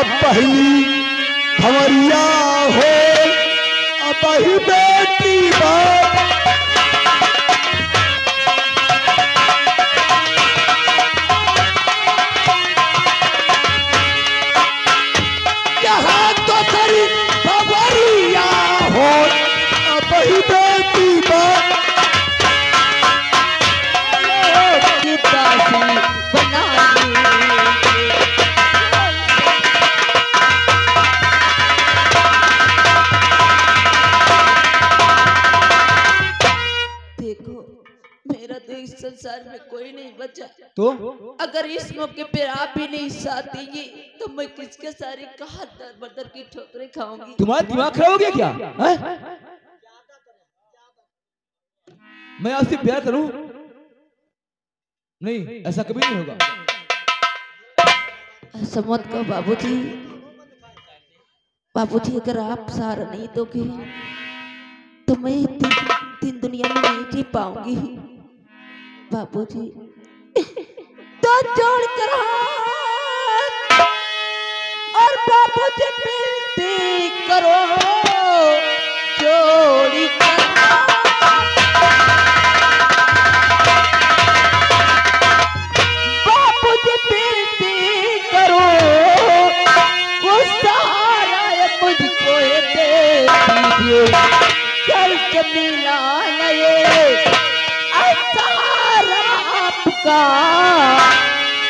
पहली भंवरिया हो अब ही बेटी बात यहाँ तो तेरी भंवरिया हो अब ही बेटी बात संसार में कोई नहीं बचा तो अगर इस मौके पे आप भी नहीं साथ देंगे तो मैं किसके सारी कहा दर बदर की ठोकरें खाऊंगी। तुम्हारा दिमाग खराब हो गया क्या है? मैं आपसे प्यार करूं? नहीं, ऐसा कभी नहीं होगा। ऐसा मत कहो बाबूजी। बाबूजी अगर आप सहारा नहीं दोगे तो मैं तीन दुनिया में नहीं जी पाऊंगी बाबूजी। तो जोड़ कर और बाबूजी विनती करो जोड़ी कर बाबूजी विनती करो कुछ सहारा मुझको दे दीजिए चल के मिला ये आपका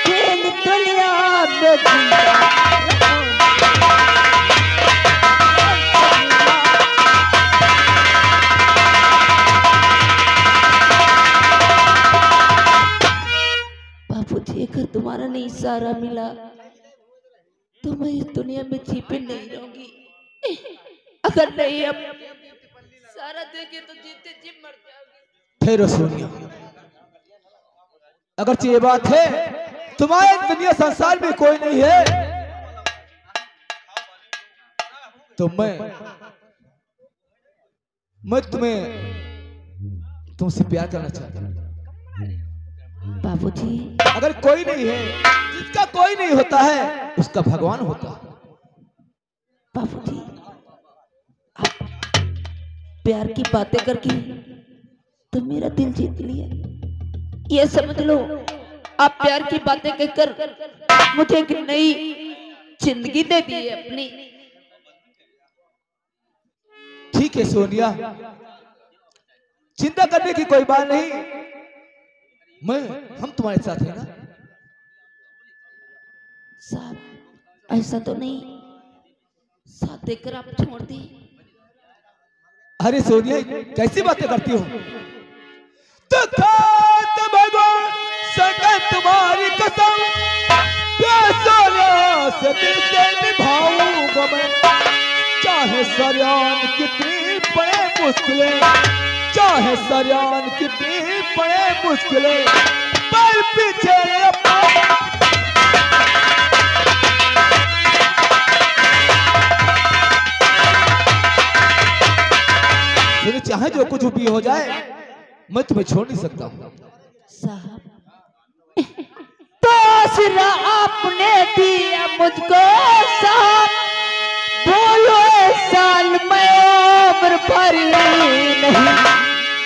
तीन दुनिया में बाबूजी अगर तुम्हारा नहीं सहारा मिला तो मैं इस दुनिया में छिपे नहीं रहूंगी। अगर नहीं अब सहारा देंगे तो जीते जी मर जाओगे। फिर सोनिया अगर ये बात है तुम्हारे दुनिया संसार में कोई नहीं है तो मैं तुमसे प्यार करना चाहता हूं बाबूजी। अगर कोई नहीं है, जिसका कोई नहीं होता है उसका भगवान होता है। बाबूजी आप प्यार की बातें करके तो मेरा दिल जीत लिया। ये समझ लो आप प्यार की बातें कहकर मुझे एक नई जिंदगी दे दी है अपनी। ठीक है सोनिया, चिंता करने की कोई बात नहीं। हम तुम्हारे साथ हैं ना। साहब ऐसा तो नहीं साथ देकर आप छोड़ दी। अरे सोनिया कैसी बातें करती हो? तो भगवान सका तुम्हारी कसम से दिल से निभाऊंगा मैं, चाहे सरियान कितनी पड़े मुश्किलें, चाहे सरियान कितनी पड़े मुश्किलें, पर पीछे चाहे जो कुछ भी हो जाए मैं तुम्हें छोड़ नहीं सकता हूँ। साहब तो आसरा आपने दिया मुझको साहब, बोलो साल में उम्र भर नहीं,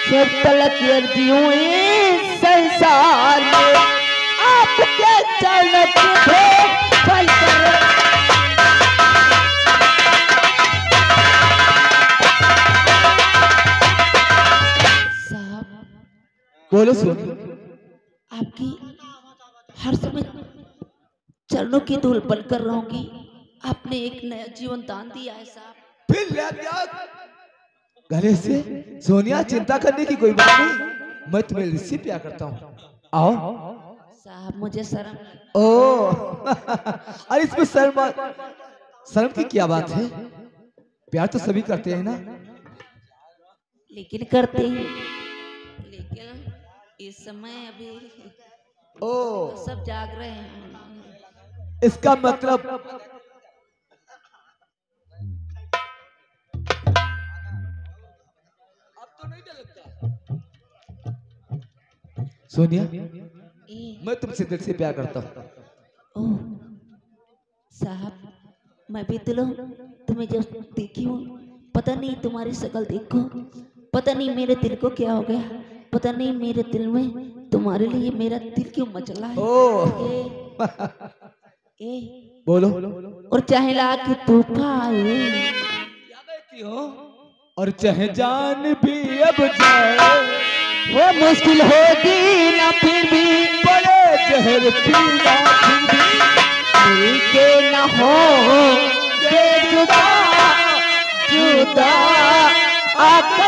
सब तलक अर्जी हुई संसार में आपके चलत थे फल बोलो सुन। आपकी हर समय चरणों की धूल बनकर रहूंगी। आपने एक नया जीवन दान दिया है साहब। फिर गले से सोनिया चिंता करने की कोई बात नहीं, मैं तुम्हें इससे प्यार करता हूँ। आओ साहब मुझे शर्म। ओ अरे इसमें शर्म की क्या बात है? प्यार तो सभी करते हैं ना। लेकिन करते हैं, लेकिन इस समय अभी तो सब जाग रहे हैं। इसका मतलब अब तो नहीं डर लगता। सोनिया मैं तुमसे दिल से प्यार करता हूँ। ओह साहब मैं भी दिलो तुम्हें जब देखी हूँ, पता नहीं तुम्हारी शक्ल देखो, पता नहीं मेरे दिल को क्या हो गया, पता नहीं मेरे दिल में तुम्हारे लिए मेरा दिल क्यों मचला है। ओ ए, बोलो। और चाहे लाख तूफान क्यों? और चाहे जान भी अब जाए वो मुश्किल होगी ना फिर भी, बड़े जहर पीना फिर भी मिलके ना हो जुदा जुदा आका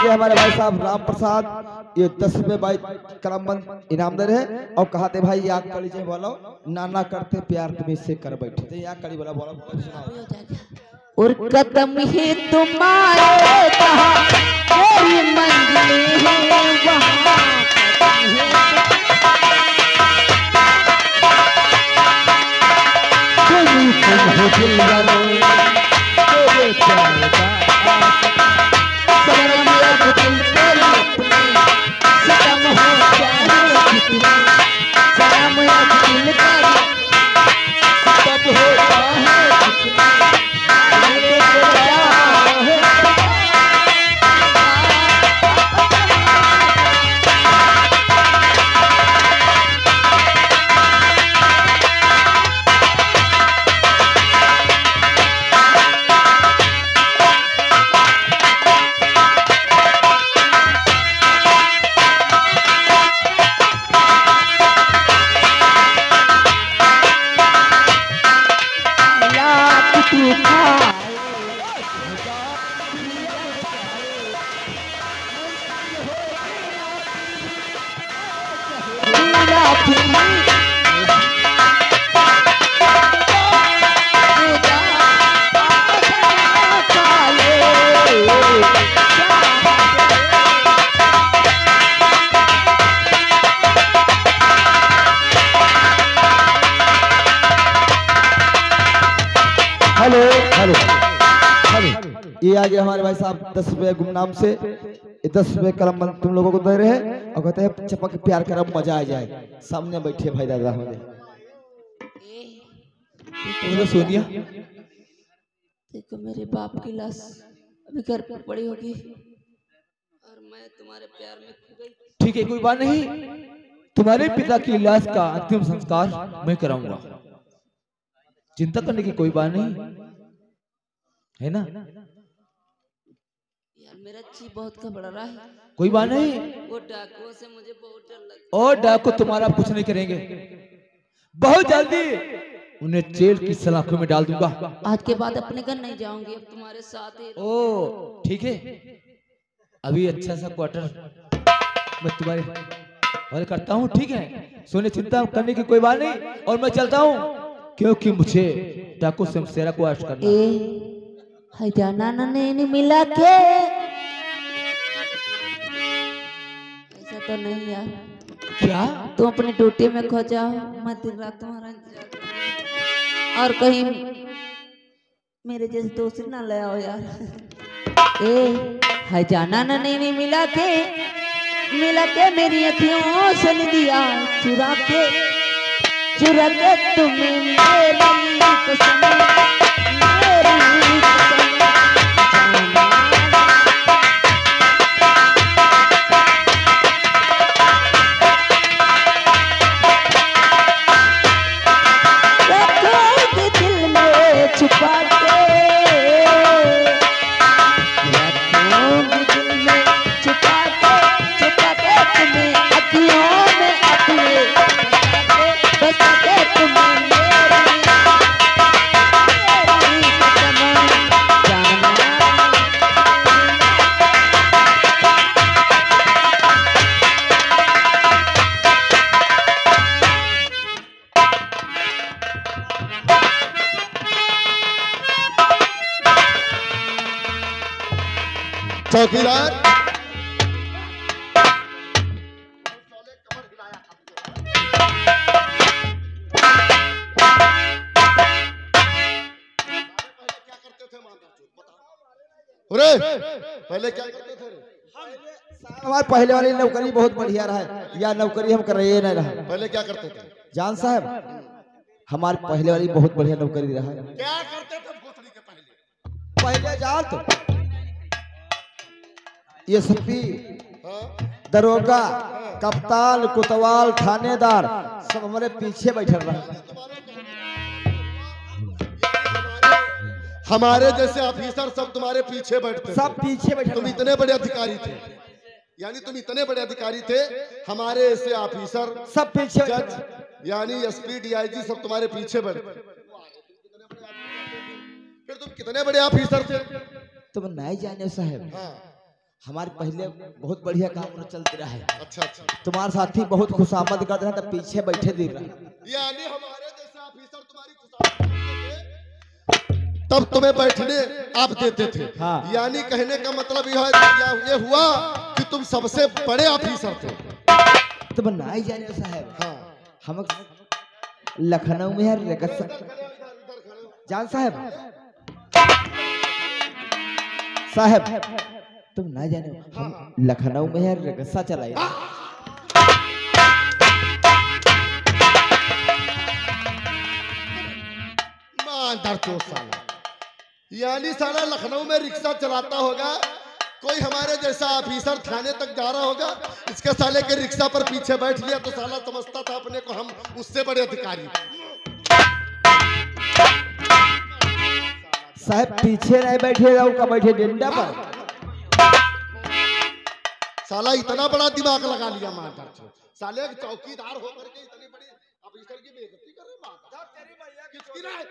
हमारे भाई साहब राम प्रसाद ये 10 रुपए भाई करमबंद इनाम दे रहे हैं और कहते भाई याद कर लीजिए बोलो नाना करते प्यार तुम्हें से कर बैठे थे याद करी बोला और कदम ही तुम्हारे कहा तेरी मंजिल है वहाँ तुम हो दिल वालों तेरे प्यार का हेलो हेलो हेलो ये आ गया हमारे भाई साहब 10 रुपए गुमनाम से 10 रुपए करम तुम लोगों को दे रहे हैं और कहते हैं चपक प्यार करम मजा आ जाए सामने बैठे भाई दादा हमारे बोलो सोनिया देखो मेरे बाप की लाश अभी घर पर पड़ी होगी और मैं तुम्हारे प्यार में खो गई। ठीक है कोई बात नहीं तुम्हारे पिता की लाश का अंतिम संस्कार मैं कराऊंगा चिंता करने की कोई बात नहीं है ना। मेरा जी बहुत घबरा रहा है। कोई बात नहीं, वो डाकुओं से मुझे बहुत डर लगता और डाकू तुम्हारा कुछ नहीं करेंगे, बहुत जल्दी उन्हें जेल की सलाखों में डाल दूंगा। है। आज के बाद अपने घर नहीं जाऊंगी, अब तुम्हारे साथ ही। ओ ठीक है, अभी अच्छा सा क्वार्टर मैं तुम्हारे हल करता हूँ, ठीक है, सोने चिंता करने की कोई बात नहीं, और मैं चलता हूँ क्योंकि मुझे डाकू शमशेरा को अरेस्ट करना है। है जाना नहीं मिला के, ऐसा तो नहीं यार। क्या तुम अपनी ड्यूटी में खो जाओ, मैं दिन रात तुम्हारा इंतजार करूंगी। और कहीं मेरे जैसे दोस्त ना ले आओ यार। है जाना नहीं मिला के मेरी अखियों से दिया चुरा के तुम्हें मेरी कसम, मेरी कसम जाना। रखोगे दिल में छुपा के, रखोगे दिल में छुपा के तुम्हें अखियों में अपने बसा के तुम्हें मेरी कसम जाना। चौकीदार पहले क्या करते थे? हमारे पहले वाली नौकरी बहुत बढ़िया रहा, या नौकरी हम कर रहे नहीं रहा। पहले क्या करते थे? जान साहब, हमारे पहले वाली बहुत बढ़िया नौकरी रहा। क्या करते थे भोसड़ी के पहले? पहले जान तो ये सपी, हाँ? दरोगा, कप्तान, कोतवाल, थानेदार सब हमारे पीछे बैठल रहा। हमारे जैसे ऑफिसर सब तुम्हारे पीछे बैठते थे। सब पीछे बैठल तुम रहा। इतने बड़े अधिकारी थे, यानी तुम इतने बड़े अधिकारी थे, हमारे ऐसे ऑफिसर सब पीछे बैठल जज रहा। यानी एसपी डीआईजी सब तुम्हारे पीछे बैठते। फिर तुम कितने बड़े ऑफिसर थे? तुम नहीं जाने साहब, हाँ। हमारे पहले बहुत बढ़िया काम चलते रहा है। अच्छा अच्छा। तुम्हारे साथी बहुत खुशामद करते हैं, तब पीछे बैठे दे रहा। यानी हमारे जैसे ऑफिसर तुम्हारी खुशामद करते थे, तब तुम्हें बैठने आप देते थे। हाँ। यानी कहने का मतलब ये हुआ कि तुम सबसे बड़े ऑफिसर थे। तुम नहीं जाने साहब, हाँ। हम लखनऊ में है रेगस्सा। जान साहब, तुम ना जाने हम लखनऊ में है रेगस्सा चलाए। मांदर चोर साला, यानी साला लखनऊ में रिक्शा चलाता होगा, कोई हमारे जैसा ऑफिसर थाने तक जा रहा होगा, इसके साले के रिक्शा पर पीछे बैठ लिया तो साला समझता था अपने को हम उससे बड़े अधिकारी। साहब पीछे नहीं बैठे रहो, का बैठे डंडा पर। साला इतना बड़ा दिमाग लगा लिया मांदर चोर साले, चौकीदार होकर के इतनी बड़ी ऑफिसर की बेइज्जती कर रहे। किसकी राय?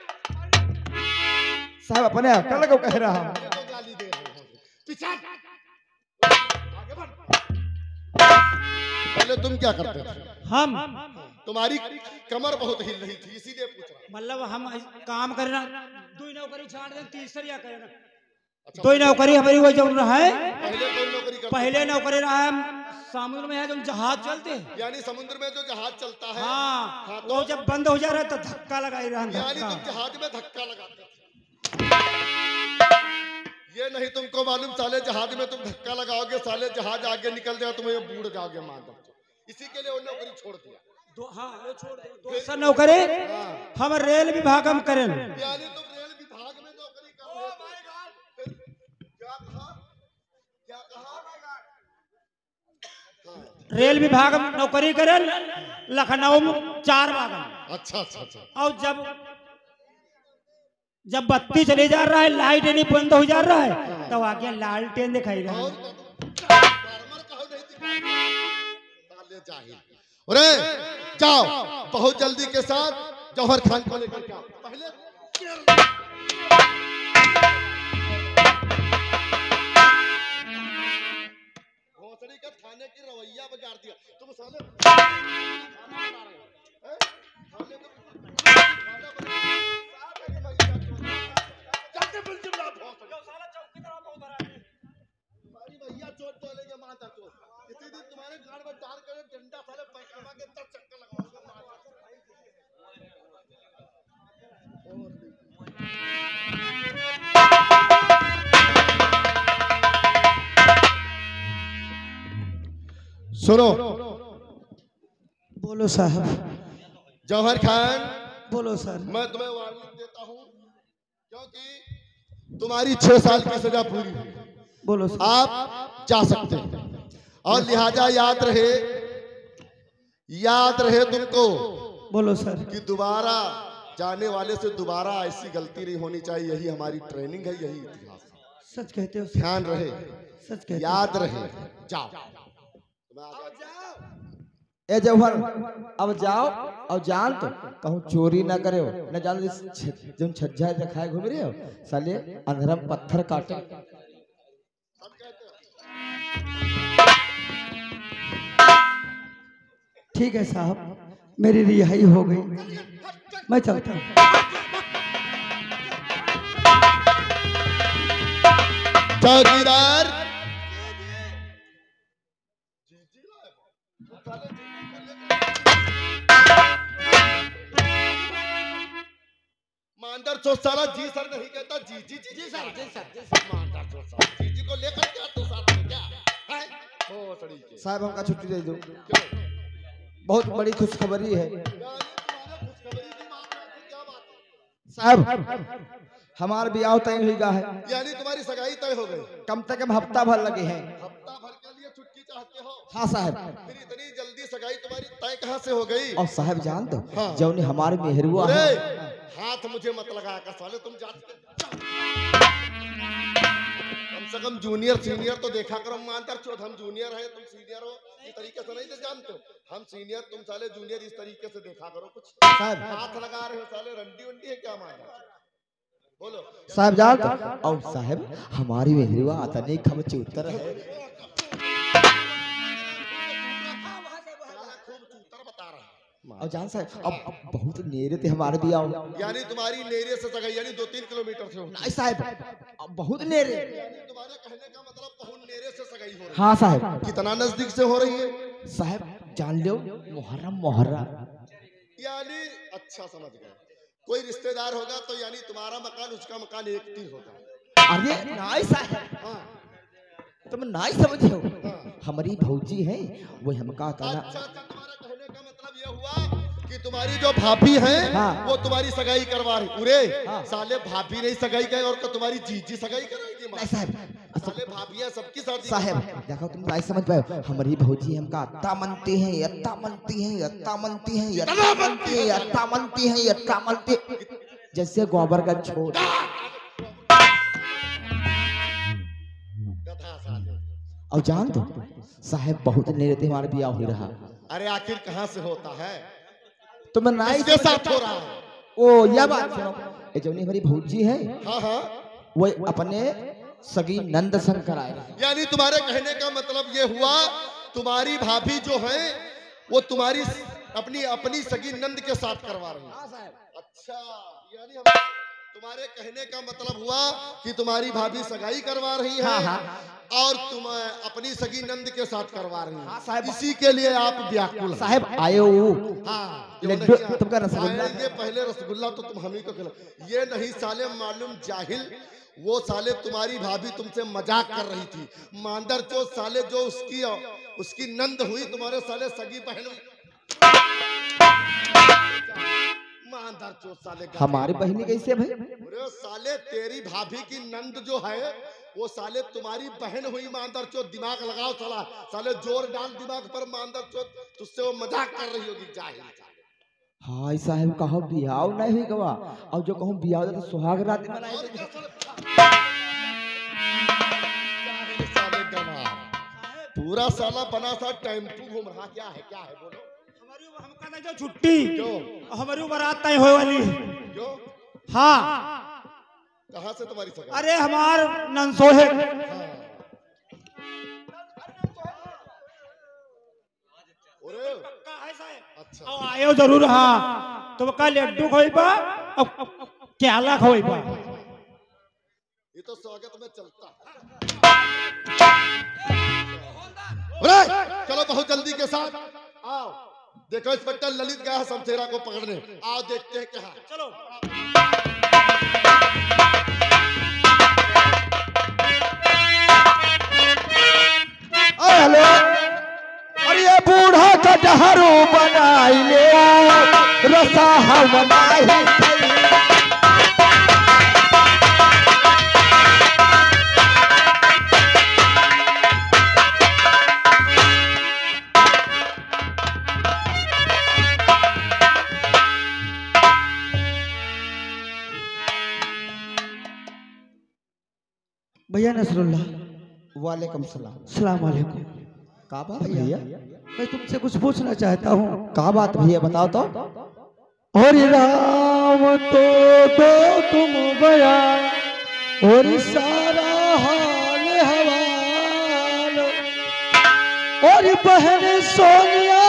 साहब अपने अकल को कह रहा हूं। गाली दे रहे हैं। पीछे आगे बढ़। पहले तुम क्या करते थे? हम तुम्हारी कमर बहुत हिल रही थी, इसीलिए पूछ रहा हूं। मतलब हम काम करना, दो नौकरी छाड़ दें, तीसरी या करना। दो नौकरी हमारी वो जो रहा है, पहले कौन नौकरी करते? पहले नौकरी रहा है समुद्र में है, जो जहाज चलते हैं। यानी समुद्र में जो जहाज चलता है। हाँ, हाँ, वो जब बंद हो जा रहा है तो धक्का लगाई रहा है, यानी धक्का। तुम जहाज में धक्का लगाते थे। ये नहीं तुमको मालूम साले, जहाज में तुम धक्का लगाओगे साले जहाज आगे निकल जाएगा, तुम्हें बूढ़ जाओगे मांदर चोर। इसी के लिए वो नौकरी छोड़ दिया। वो छोड़ दो, दूसरा नौकरी हम रेल विभाग हम करें। यानी तुम रेल विभाग में नौकरी कर रहे थे। क्या कहा? क्या कहा? रेल विभाग में नौकरी करें लखनऊ में 4 बागन। अच्छा अच्छा अच्छा। और जब बत्ती चले जा रहा है, लाइट नहीं बंद हो जा रहा है, तो आगे लालटेन दिखाई रहा और फार्मर कहो नहीं दिखा साले जाहिल। अरे जाओ बहुत जल्दी के साथ जौहर खान को लेकर के आओ। पहले भोसड़ी का थाने की रवैया बिगाड़ दिया तुम साले। भैया चोट बोलेंगे माता चोट इतनी दिन तुम्हारे गाड़ में डाल कर डंडा साले पैखाना के 10 चक्कर लगाओगे सुनो बोलो साहब। जौहर खान बोलो सर। मैं तुम्हें वार्निंग देता हूं क्योंकि तुम्हारी 6 साल की सजा पूरी हुई। बोलो सर। आप जा सकते हैं और लिहाजा याद रहे तुमको बोलो सर। कि दोबारा जाने वाले से दोबारा ऐसी गलती नहीं होनी चाहिए। यही हमारी ट्रेनिंग है, यही इतिहास है। सच कहते हो। ध्यान रहे, सच कहते हो। याद रहे। जाओ ए जौहर अब जाओ और जान तो कहूँ चोरी ना करे हो न जान जो छज्जा दिखाए घूम रहे हो साले अंधेरा में पत्थर काटे। ठीक है साहब, मेरी रिहाई हो गई, मैं चलता हूँ। चौकीदार मांदर चोट साला जी सर नहीं कहता जी जी जी जी सर जी सर जी सर मांदर चोट साला जी जी को लेकर क्या तो साथ में क्या है ओ सड़ी के साहब हमका छुट्टी दे दो, क्यों बहुत बड़ी खुशखबरी है यानी तुम्हारे खुशखबरी की बात है क्या बात है साहब। हमारा ब्याह तय हो गया है, यानी तुम्हारी सगाई तय हो गई। कम से कम हफ्ता भर लगे हैं। हफ्ता भर के लिए छुट्टी चाहते हो? हाँ साहब। फिर इतनी जल्दी सगाई तुम्हारी तय कहाँ से हो गई? और साहब जान दो हाँ। जौन हमारे मेहरुआ अरे है। हाथ मुझे मत लगाया कर साले, तुम कम से कम जूनियर सीनियर तो देखा करो। मानकर चौथ हम जूनियर हैं, तुम सीनियर हो, इस तरीके से नहीं जानते हो। हम सीनियर, तुम साले जूनियर, इस तरीके से देखा करो। कुछ साहब हाथ लगा रहे हो साले, रंडी वंडी है क्या माना? बोलो साहब जान तो और साहब हमारी मेहरुआ आता नहीं खमचे उत्तर है। खूब चूतर बता रहा है। और जान साहब अब बहुत नेरे थे हमारे ब्याह हो। यानी तुम्हारी नेरे से सगाई यानी 2-3 किलोमीटर से हो। नहीं साहब अब बहुत नेरे। यानी तुम्हारे कहने का मतलब बहुत नेरे से सगाई हो रही है। हाँ साहब। कितना नजदीक से हो रही है? साहब जान लो मुहर्रम। यानी अच्छा समझ गए, कोई रिश्तेदार होगा तो यानी तुम्हारा मकान उसका मकान एक तीर होगा। अरे नाई साहब हाँ तुम नाई समझे हो, हाँ। हमारी भौजी है वो हमका कहना। अच्छा तुम्हारा कहने का मतलब ये हुआ कि तुम्हारी जो भाभी है हाँ। वो तुम्हारी सगाई करवा रही। पूरे हाँ। साले भाभी नहीं सगाई करे और तो तुम्हारी जीजी सगाई कराएगी। नहीं साहब साले भाभियां सबकी शादी साहब देखो तुम नहीं समझ पाए, हमारी भौजी हमका अत्ता मनती है, अत्ता मनती है, अत्ता मनती है, अत्ता मनती है, अत्ता मनती है, अत्ता मनती जैसे गोबर का छोड़। गधा साले। और जान दो साहब बहुत नेरे थे हमारे ब्याह हो रहा। अरे आखिर कहाँ से होता है? तुम नाई किसके साथ हो रहा है? ओ यह बात सुनो, ये जो हमारी भौजी है हाँ हाँ। वो अपने सगी नंद शंकर आए। यानी तुम्हारे कहने का मतलब ये हुआ तुम्हारी भाभी जो है वो तुम्हारी अपनी सगी नंद के साथ करवा रही है। अच्छा यानी हम तुम्हारे कहने का मतलब हुआ कि तुम्हारी भाभी सगाई करवा रही है। हाँ। और तुम अपनी सगी नंद के साथ करवा रही हाँ, है। साहब। इसी के लिए आप व्याकुल हैं। साहब आए हो हाँ लड्डू तुमका रसगुल्ला। ये पहले रसगुल्ला तो तुम हम ही को खिला। ये नहीं साले मालूम जाहिल, वो साले तुम्हारी भाभी तुमसे मजाक कर रही थी। मांदर चोट साले जो उसकी नंद हुई तुम्हारे साले सगी बहन हुई। मांदर चोट साले हमारी बहनी कैसे भाई? अरे साले तेरी भाभी की नंद जो है वो साले तुम्हारी बहन हुई। मांदर चोट दिमाग लगाओ साले जोर डाल दिमाग पर। मांदर चोट तुझसे वो मजाक कर रही होगी जाहिल। हाँ साहब कहो बियाह नहीं हुई गवा और जो कहूँ बियाह तो सुहाग रात मनाई। पूरा साला बना सा टेम्पू घूम रहा, क्या है बोलो। हमारी हमका ना जो छुट्टी क्यों? हमारी बारात तय होए वाली। क्यों? हाँ। कहाँ से तुम्हारी सगाई? अरे हमार नंसो है। हाँ। अरे पक्का है साहब। अच्छा। आओ आयो जरूर। हाँ तो का लड्डू खोई पा क्या ला खोई पा। ये तो स्वागत में चलता है। चलो बहुत जल्दी के साथ आओ। देखो इंस्पेक्टर ललित गया है शमशेरा को पकड़ने। आओ देखते हैं क्या है। चलो। हेलो, और ये बूढ़ा का डहरू बनाई ले रसा बनाई। भैया नसरुल्लाह, वालेकुम सलाम। सलाम वालेकुम। का बात भैया? मैं तुमसे कुछ पूछना चाहता हूँ। का बात भैया बताओ तो। और राम तो दो तुम बया और सारा हाल हवाल, और बहन सोनिया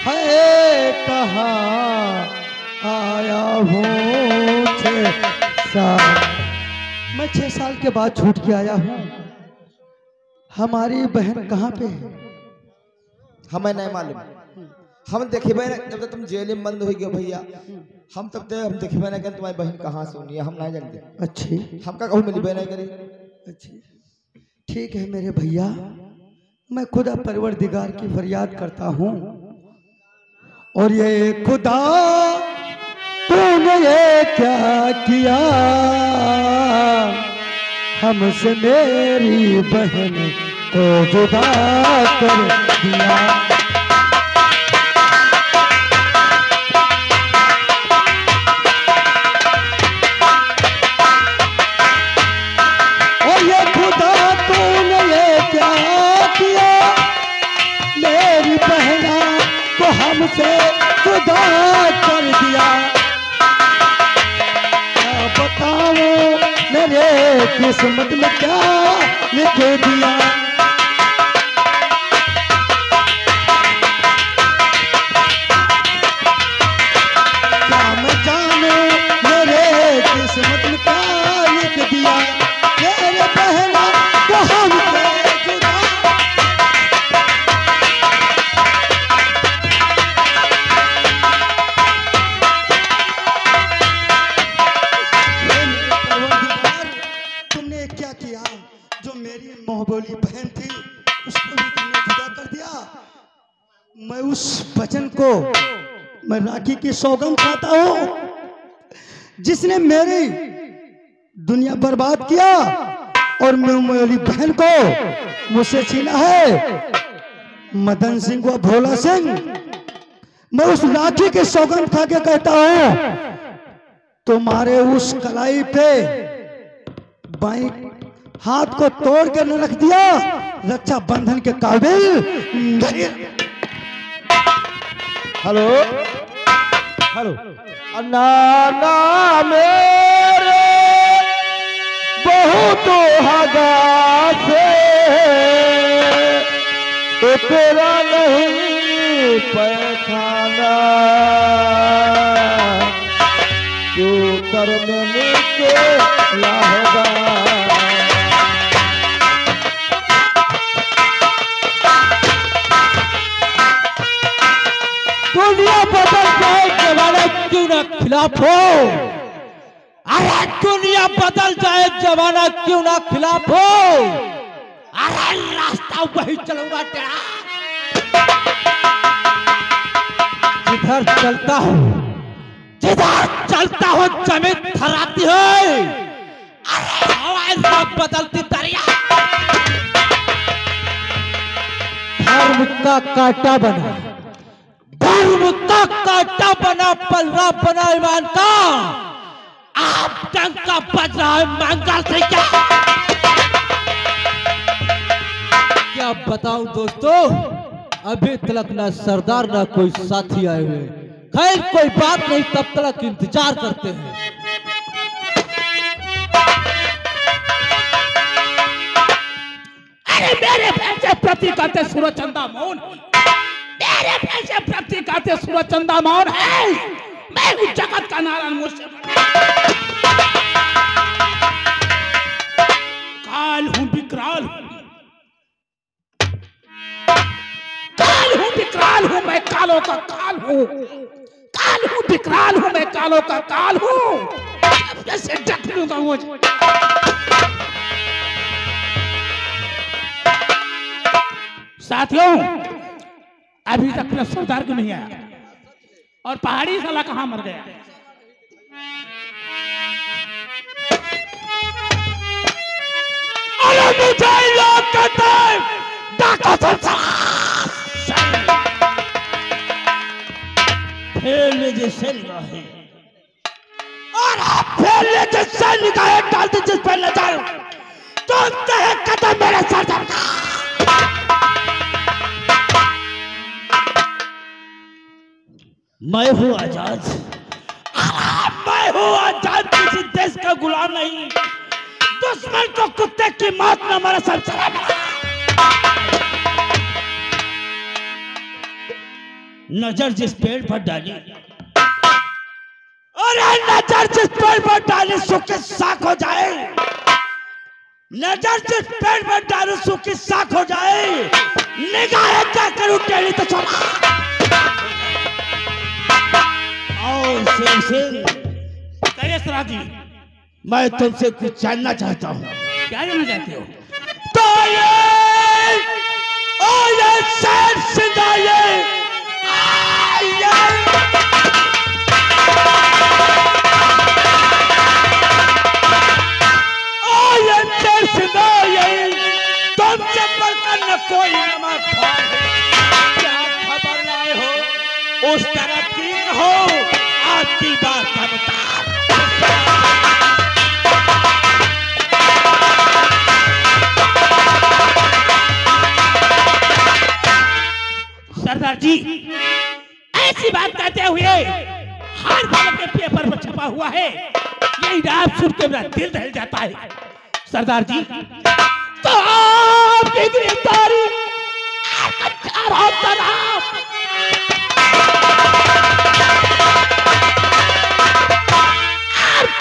है कहाँ आया हूँ 6 साल। मैं 6 साल के बाद छूट के आया हूँ। हमारी बहन कहाँ पे है? हमें नहीं मालूम। हम देखे ना जब तक तुम जेल में बंद हो गए भैया, हम तब तक हम देखे ना तुम्हारी बहन कहाँ से होनी है, हम नहीं जानते। अच्छी हमका कहूँ मिली बहन करी। अच्छी ठीक है मेरे भैया, मैं खुदा परवरदिगार की फरियाद करता हूँ। और ये खुदा तूने ये क्या किया, हमसे मेरी बहन को जुदा कर दिया। और ये खुदा तूने ये क्या किया, मेरी बहना को हमसे जुदा कर दिया। बताओ मेरे किस्मत में क्या लिख दिया। क्या मैं जानू मेरे किस्मत में क्या लिख दिया, मेरे बहना को हमसे जुदा। तुमने क्या किया, जो मेरी मोहबोली बहन थी उसको भी तुमने जुदा कर दिया। मैं उस वचन को मैं राखी की सौगंध खाता हूँ जिसने मेरी दुनिया बर्बाद किया और मैं मेरी बहन को मुझसे छीना है। मदन सिंह व भोला सिंह, मैं उस राखी की सौगंध खा के कहता हूँ, तुम्हारे उस कलाई पे बाई हाथ को तोड़ कर न रख दिया, रक्षा बंधन के काबिल नहीं। हेलो हेलो, नाना मेरे बहुत हगा से तो तेरा नहीं पैखाना, तू तरने मुझके लाहोगा। दुनिया बदल जाए जमाना क्यों ना खिलाफ हो, अरे दुनिया बदल जाए जमाना क्यों ना खिलाफ हो, अरे रास्ता वही चलूंगा तेरा। जिधर चलता हूँ जमीन थराती है, अरे हवा बदलती दरिया। धर्म का कांटा बना, धर्म का कांटा बना, पलड़ा बना ईमान का, आप जंग का बज रहा है मंगल से क्या क्या बताऊं दोस्तों, अभी तक ना सरदार ना कोई साथी आए हुए। खैर कोई बात नहीं, तब तक इंतजार करते हैं। अरे मेरे पैसे प्रति करते सूरज चंदा मौन, मेरे पैसे प्रति करते सूरज चंदा मौन है। मैं हूँ जगत का नारायण मुझसे काल हूँ विकराल, काल हूँ विकराल हूँ मैं, कालों का काल हूँ, काल हूँ विकराल हूँ मैं, कालों का काल हूँ। कैसे डट लूंगा मुझे। साथियों अभी तक मेरा सरदार क्यों नहीं आया और पहाड़ी साला कहां मर गया। अरे मुझे लोग कहते हैं डाका फैलने जैसे निगाहें, और आप फैलने जैसे निगाहें डालते जिस पर नजर तो तह कदम मेरे सरदार का। मैं हूँ आजाद, मैं हूँ आजाद, किसी देश का गुलाम नहीं। दुश्मन को कुत्ते की मौत में हमारा सब चला गया। नजर जिस पेड़ पर डाली, अरे नजर जिस पेड़ पर डाली सूखी साख हो जाए, नजर जिस पेड़ पर डाली सूखी साख हो जाए, निगाहें क्या करूं टेढ़ी तो छोड़ा। सिंह जी, मैं तुमसे कुछ जानना चाहता हूँ। क्या जानना चाहते हो? तो ये शेर सिंह तुमसे बढ़कर न कोई नमक क्या खबर लाए हो? उस तरफ तीन हो आपकी बात का बता। सरदार जी ऐसी बात कहते हुए हर बात के पेपर पर छपा हुआ है, यही रात सुन के मेरा दिल दहल जाता है। सरदार जी तो आपकी गिरफ्तारी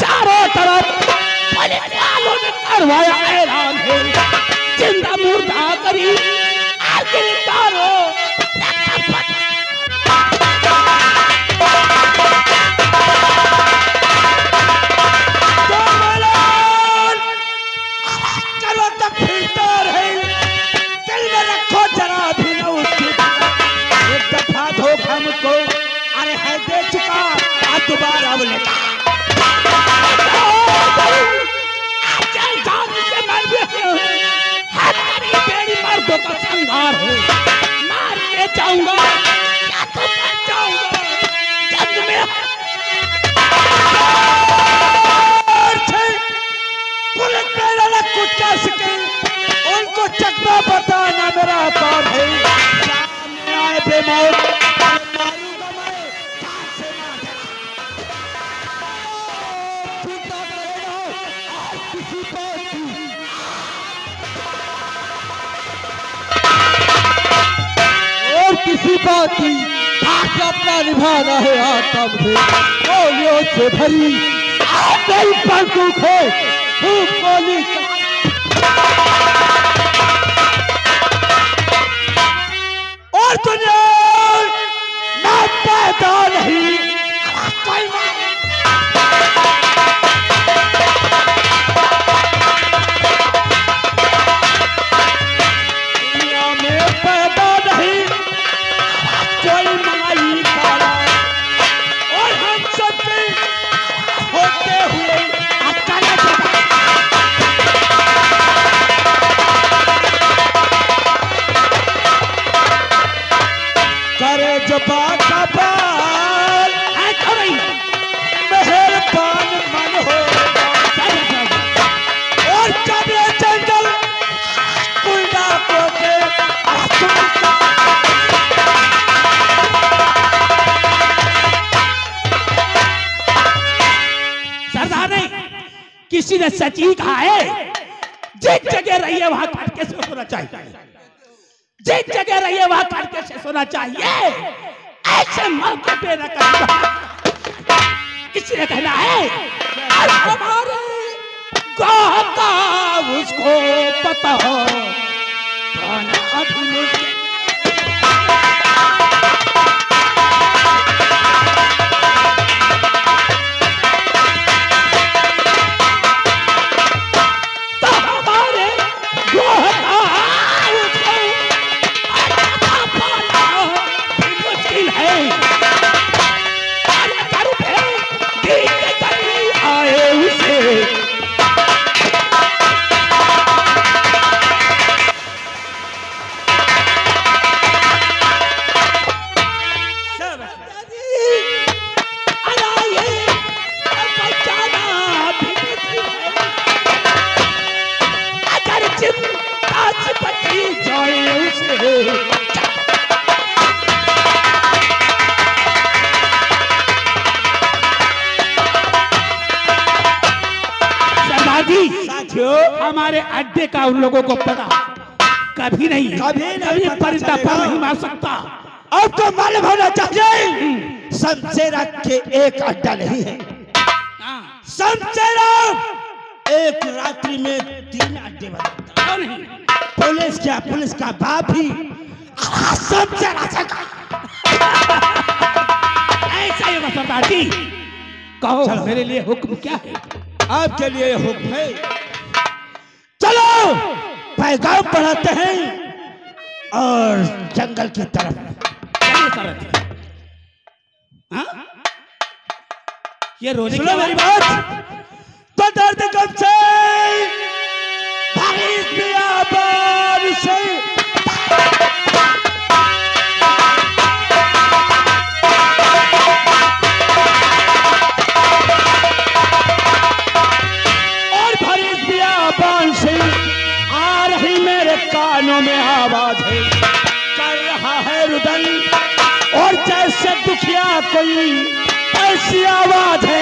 चारों तरफ पुलिस वालों ने करवाया ऐलान है, जिंदा मुर्दा करी गिरफ्तार हो। हमको अरे है दे चुका, आज दोबारा बोलेगा। बेड़ी मर्दों का संहार है, मार के जाऊंगा क्या तो बच जाऊंगा जंग में। पुलिस मेरा न कुछ कर सके, उनको चकना बताना मेरा काम है। सामने आए बेमौत किसी बात की आज अपना निभाना है। आता मुझे गोलियों से भरी मेरी बंदूक है, खूब गोली और दुनिया मैं पैदा नहीं दुनिया में पैदा नहीं कोई माई काला, और हम सब होते हुए अकेले किसी ने सच ही कहा है, जिस जगह रहिए वहां काट के से सोना चाहिए, जिस जगह रहिए वहां काट के से सोना चाहिए। ऐसे मौके पे न करना, किसी ने कहना है और हमारे गाँव का उसको पता हो हमारे अड्डे का उन लोगों को पता कभी नहीं परिंदा पर नहीं मार सकता। अब तो मालूम होना चाहिए शमशेरा के एक अड्डा नहीं है, शमशेरा एक रात्रि में 3 अड्डे बनाता नहीं। पुलिस का बाप ही शमशेरा से ऐसा ही होगा सरदार जी। कहो मेरे लिए हुक्म क्या है? आपके लिए हुक्म है, चलो पैगाम बढ़ाते हैं और जंगल की तरफ चलिए। हाँ? ये रोने सुनो मेरी बात, तो दर्द कब से भागी बियाबान से कानों में आवाज है, कर रहा है रुदन और जैसे दुखिया कोई ऐसी आवाज है।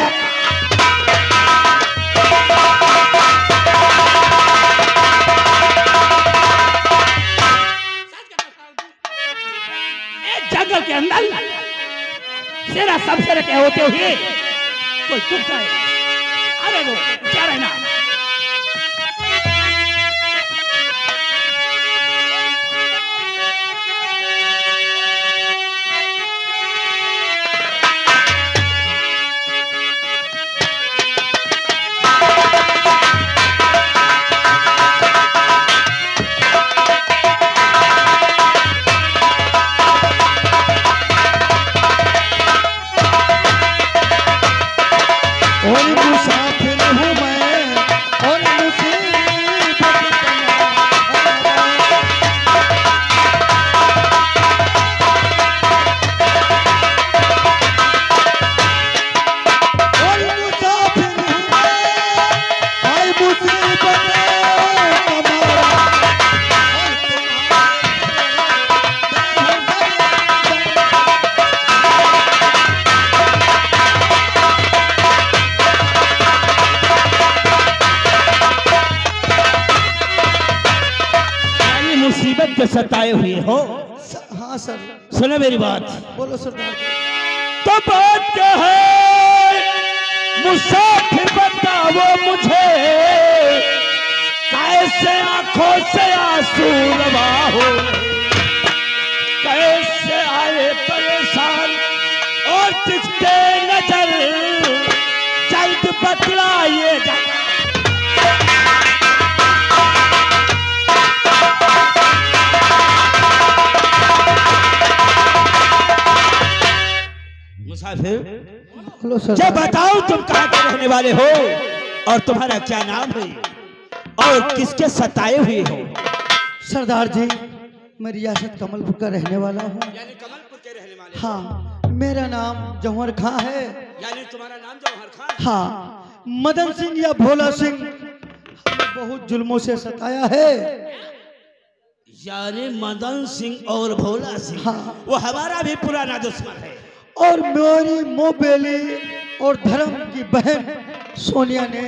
जंगल के अंदर सेरा सबसे क्या होते हुए कोई चुपता है। अरे वो क्या रहना सताए हुए हो। हाँ सर। सुनो मेरी बात। बोलो सरदार। तो बात क्या है मुसाफिर बताओ मुझे, कैसे आंखों से आंसू रवा हो, कैसे आए परेशान और तिखते नजर, जल्द बतलाइए जा। मुसाफिर जब बताओ तुम कहाँ के रहने वाले हो और तुम्हारा क्या नाम है और किसके सताए हुए हो? सरदार जी मैं रियासत कमलपुर का रहने वाला हूँ। यानी कमलपुर के रहने वाले? हाँ, मेरा नाम जौहर खां है। यानी तुम्हारा नाम जौहर खां? हाँ, मदन सिंह या भोला सिंह हमें बहुत जुल्मों से सताया है। यानी मदन सिंह और भोला सिंह? हाँ, वो हमारा भी पुराना दुश्मन है। और मेरी मोबेली और धर्म की बहन सोनिया ने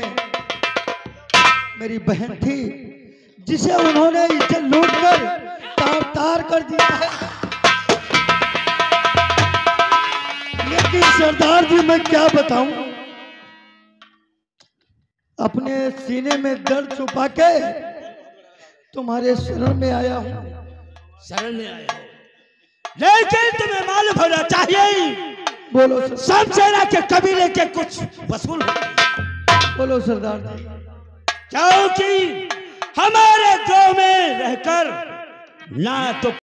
मेरी बहन थी जिसे उन्होंने इज्जत लूट कर तार तार कर दिया है। लेकिन सरदार जी मैं क्या बताऊं, अपने सीने में दर्द छुपा के तुम्हारे शरण में आया हूं। शरण में आए हो, लेकिन तुम्हें मालूम होना चाहिए बोलो सर, सब सेना के कबीले के कुछ वसूल होते हैं। बोलो सरदार जी। क्योंकि हमारे गांव में रहकर ना तो